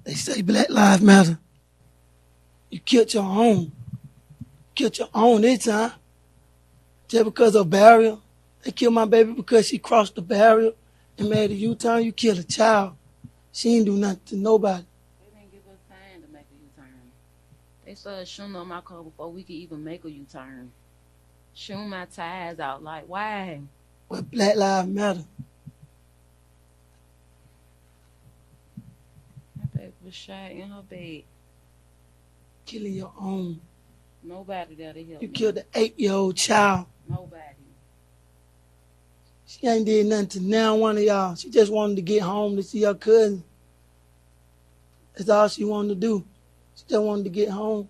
They say Black Lives Matter. You killed your own. Killed your own this time. Just because of barrier. They killed my baby because she crossed the barrier and made a U-turn. You killed a child. She ain't do nothing to nobody. They didn't give us time to make a U-turn. They started shooting on my car before we could even make a U-turn. Shooting my tires out. Like, why? Well, Black Lives Matter. My baby was shot in her bed. Killing your own. Nobody there to help You me. killed an 8-year-old child. Nobody. She ain't did nothing to now one of y'all. She just wanted to get home to see her cousin. That's all she wanted to do. She just wanted to get home.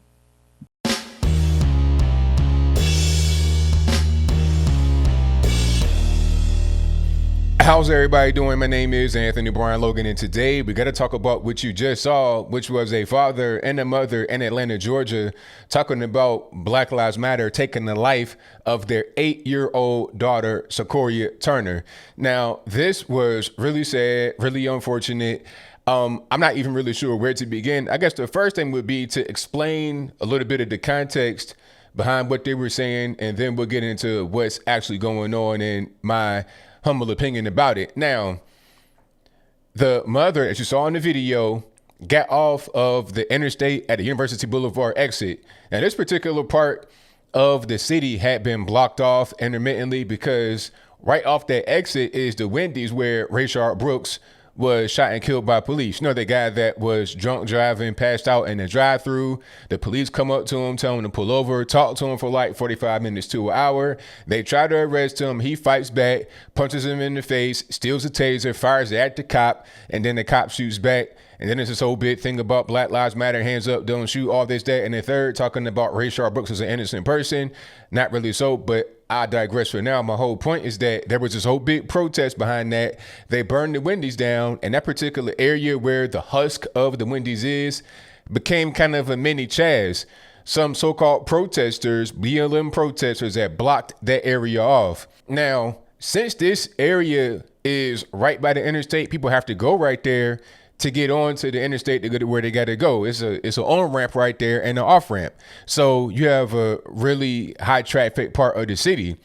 How's everybody doing? My name is Anthony Brian Logan, and today we got to talk about what you just saw, which was a father and a mother in Atlanta, Georgia, talking about Black Lives Matter taking the life of their 8-year-old daughter, Sequoia Turner. Now, this was really sad, really unfortunate. I'm not even really sure where to begin. I guess the first thing would be to explain a little bit of the context behind what they were saying, and then we'll get into what's actually going on in my humble opinion about it. Now, the mother, as you saw in the video, got off of the interstate at the University Boulevard exit. Now, this particular part of the city had been blocked off intermittently because right off that exit is the Wendy's where Rayshard Brooks was shot and killed by police. You know, the guy that was drunk driving, passed out in the drive-thru. The police come up to him, tell him to pull over, talk to him for like 45 minutes to an hour. They try to arrest him. He fights back, punches him in the face, steals a taser, fires it at the cop, and then the cop shoots back. And then there's this whole big thing about Black Lives Matter, hands up, don't shoot, all this, that, and the third, talking about Rayshard Brooks as an innocent person. Not really so, but I digress for now. My whole point is that there was this whole big protest behind that. They burned the Wendy's down, and that particular area where the husk of the Wendy's is became kind of a mini Chaz. Some so-called protesters, BLM protesters, that blocked that area off. Now, since this area is right by the interstate, people have to go right there to get on to the interstate to go to where they got to go. It's an on-ramp right there and an off-ramp. So you have a really high traffic part of the city.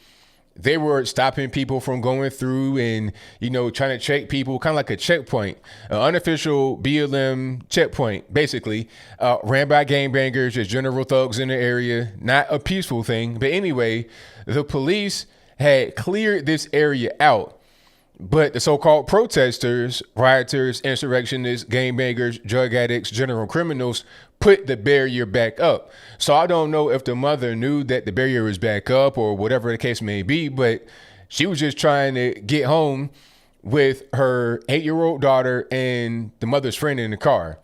They were stopping people from going through and, you know, trying to check people, kind of like a checkpoint, an unofficial BLM checkpoint, basically, ran by gangbangers, just general thugs in the area, not a peaceful thing. But anyway, the police had cleared this area out. But the so-called protesters, rioters, insurrectionists, gangbangers, drug addicts, general criminals put the barrier back up. So I don't know if the mother knew that the barrier was back up or whatever the case may be, but she was just trying to get home with her 8-year-old daughter and the mother's friend in the car.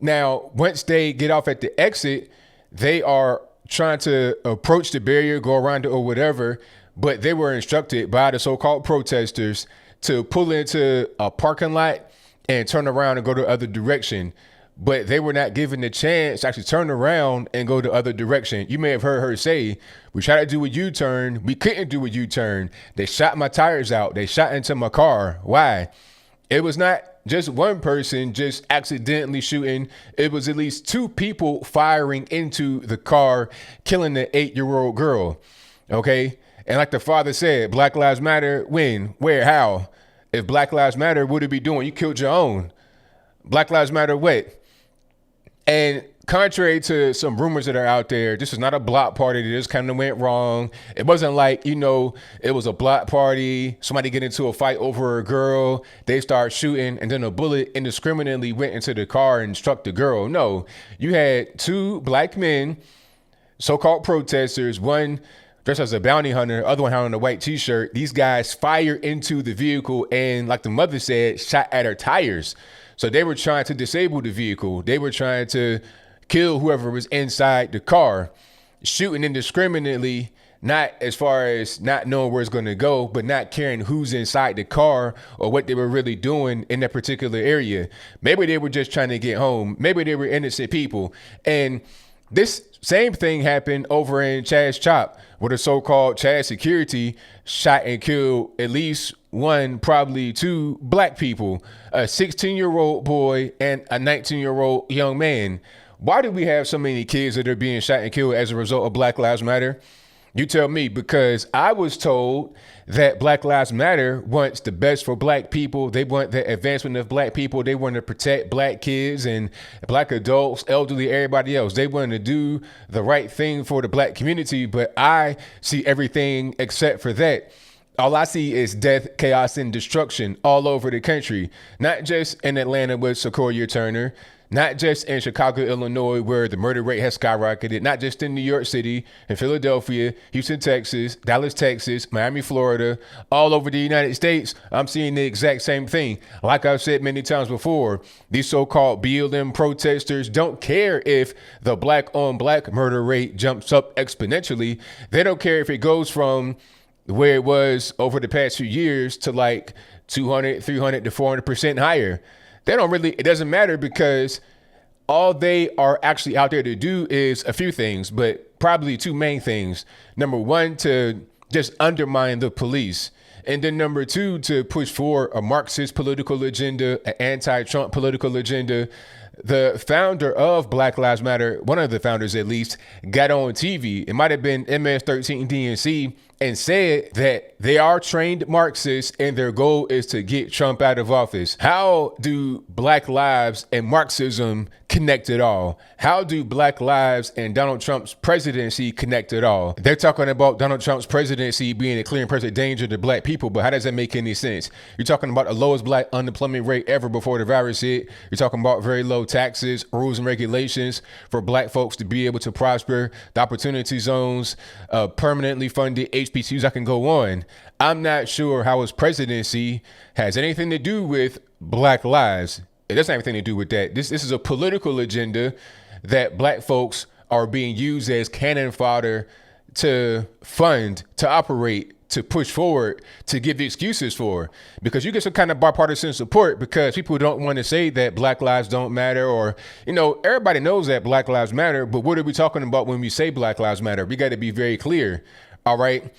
Now, once they get off at the exit, they are trying to approach the barrier, go around it or whatever, but they were instructed by the so-called protesters to pull into a parking lot and turn around and go the other direction. But they were not given the chance to actually turn around and go the other direction. You may have heard her say, we tried to do a U-turn. We couldn't do a U-turn. They shot my tires out. They shot into my car. Why? It was not just one person just accidentally shooting. It was at least 2 people firing into the car, killing the 8-year-old girl. Okay? And like the father said, Black Lives Matter, when, where, how? If Black Lives Matter, what would it be doing? You killed your own. Black Lives Matter, what? And contrary to some rumors that are out there, this is not a block party. This kind of went wrong. It wasn't like, you know, it was a block party. Somebody get into a fight over a girl. They start shooting, and then a bullet indiscriminately went into the car and struck the girl. No, you had 2 black men, so-called protesters, one dressed as a bounty hunter, other one had on a white t-shirt. These guys fired into the vehicle and, like the mother said, shot at her tires. So they were trying to disable the vehicle. They were trying to kill whoever was inside the car, shooting indiscriminately, not as far as not knowing where it's going to go, but not caring who's inside the car or what they were really doing in that particular area. Maybe they were just trying to get home. Maybe they were innocent people. And this same thing happened over in Chaz Chop, where the so-called Chaz security shot and killed at least one, probably two black people, a 16-year-old boy and a 19-year-old young man. Why do we have so many kids that are being shot and killed as a result of Black Lives Matter? You tell me, because I was told that Black Lives Matter wants the best for black people. They want the advancement of black people. They want to protect black kids and black adults, elderly, everybody else. They want to do the right thing for the black community. But I see everything except for that. All I see is death, chaos, and destruction all over the country, not just in Atlanta with Sequoia Turner, not just in Chicago, Illinois, where the murder rate has skyrocketed, not just in New York City, in Philadelphia, Houston, Texas, Dallas, Texas, Miami, Florida, all over the United States. I'm seeing the exact same thing. Like I've said many times before, these so-called BLM protesters don't care if the black on black murder rate jumps up exponentially. They don't care if it goes from where it was over the past few years to like 200, 300 to 400% higher. They don't really, it doesn't matter, because all they are actually out there to do is a few things, but probably two main things. Number one, to just undermine the police. And then number two, to push for a Marxist political agenda, an anti-Trump political agenda. The founder of Black Lives Matter, one of the founders at least, got on TV. It might have been MS-13 DNC, and said that they are trained Marxists and their goal is to get Trump out of office. How do Black lives and Marxism connect at all? How do Black lives and Donald Trump's presidency connect at all? They're talking about Donald Trump's presidency being a clear and present danger to black people, but how does that make any sense? You're talking about the lowest black unemployment rate ever before the virus hit. You're talking about very low taxes, rules and regulations for black folks to be able to prosper, the opportunity zones, permanently funded HBCUs. I can go on. I'm not sure how his presidency has anything to do with Black lives. It doesn't have anything to do with that. This is a political agenda that black folks are being used as cannon fodder to fund, to operate, to push forward, to give excuses for, because you get some kind of bipartisan support because people don't want to say that Black lives don't matter, or, you know, everybody knows that Black lives matter, but what are we talking about when we say Black lives matter? We got to be very clear. All right.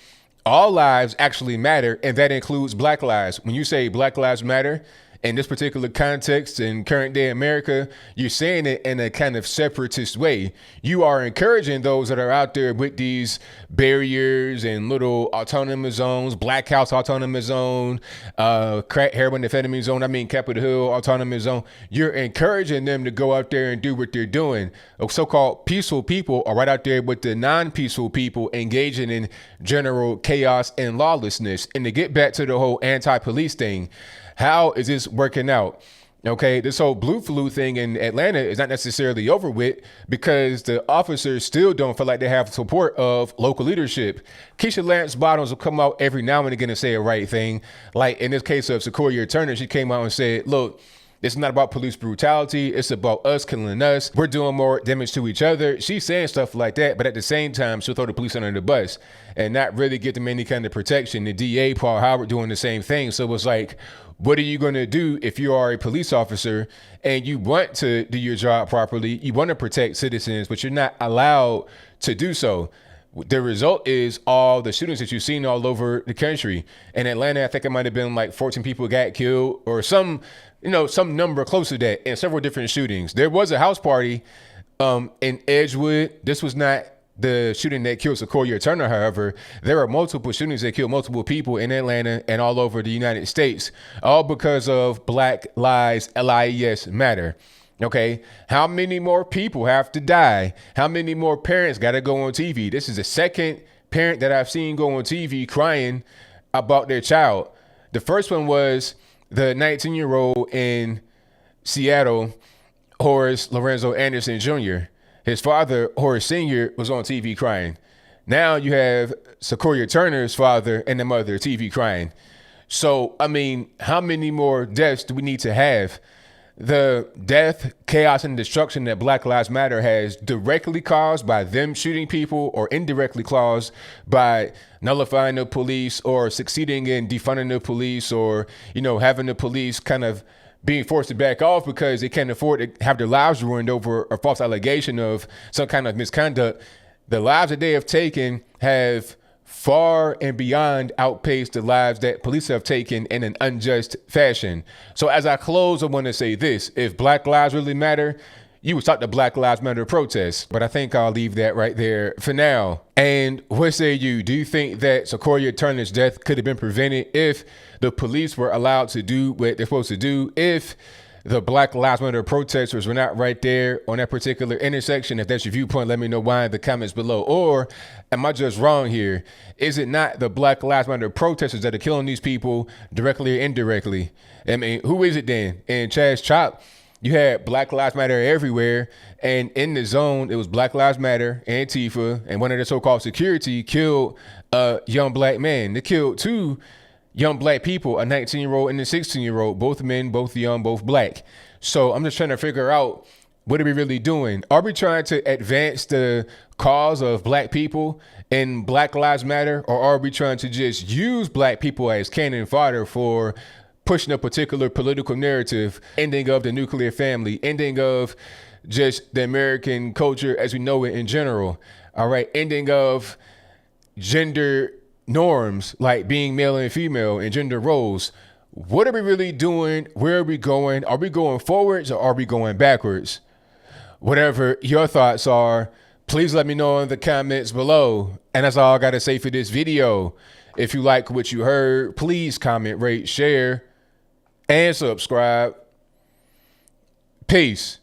All lives actually matter, and that includes Black lives. When you say Black lives matter, in this particular context in current day America, you're saying it in a kind of separatist way. You are encouraging those that are out there with these barriers and little autonomous zones, Black House autonomous zone, crack, heroin, amphetamine zone, Capitol Hill autonomous zone. You're encouraging them to go out there and do what they're doing. So-called peaceful people are right out there with the non-peaceful people engaging in general chaos and lawlessness. And to get back to the whole anti-police thing, how is this working out? Okay, this whole blue flu thing in Atlanta is not necessarily over with because the officers still don't feel like they have support of local leadership. Keisha Lance Bottoms will come out every now and again and say the right thing. Like in this case of Sequoia Turner, she came out and said, look, it's not about police brutality. It's about us killing us. We're doing more damage to each other. She's saying stuff like that, but at the same time, she'll throw the police under the bus and not really give them any kind of protection. The DA, Paul Howard, doing the same thing. So it's like, what are you going to do if you are a police officer and you want to do your job properly? You want to protect citizens, but you're not allowed to do so. The result is all the shootings that you've seen all over the country. In Atlanta, I think it might have been like 14 people got killed or some number close to that in several different shootings. There was a house party in Edgewood. This was not the shooting that killed Sequoia Turner. However, there are multiple shootings that killed multiple people in Atlanta and all over the United States, all because of Black Lives, LIES matter. Okay, how many more people have to die? How many more parents got to go on TV? This is the second parent that I've seen go on TV crying about their child. The first one was the 19-year-old in Seattle, Horace Lorenzo Anderson Jr. His father, Horace Sr., was on TV crying. Now you have Sequoia Turner's father and the mother TV crying. So, how many more deaths do we need to have? The death, chaos, and destruction that Black Lives Matter has directly caused by them shooting people or indirectly caused by nullifying the police or succeeding in defunding the police or, having the police kind of being forced to back off because they can't afford to have their lives ruined over a false allegation of some kind of misconduct. The lives that they have taken have far and beyond outpace the lives that police have taken in an unjust fashion. So as I close, I want to say this: if Black lives really matter, you would start the Black Lives Matter protests. But I think I'll leave that right there for now. And what say you? Do you think that Sequoia Turner's death could have been prevented if the police were allowed to do what they're supposed to do? If the Black Lives Matter protesters were not right there on that particular intersection? If that's your viewpoint, let me know why in the comments below. Or am I just wrong here? Is it not the Black Lives Matter protesters that are killing these people directly or indirectly? I mean, who is it then? In Chad's Chop, you had Black Lives Matter everywhere, and in the zone, it was Black Lives Matter, Antifa, and one of the so-called security killed a young black man. They killed two young black people, a 19-year-old and a 16-year-old, both men, both young, both black. So I'm just trying to figure out, what are we really doing? Are we trying to advance the cause of black people in Black Lives Matter, or are we trying to just use black people as cannon fodder for pushing a particular political narrative, ending of the nuclear family, ending of just the American culture as we know it in general? All right, ending of gender norms like being male and female and gender roles. What are we really doing? Where are we going? Are we going forwards or are we going backwards? Whatever your thoughts are, please let me know in the comments below. And that's all I got to say for this video. If you like what you heard, please comment, rate, share, and subscribe. Peace.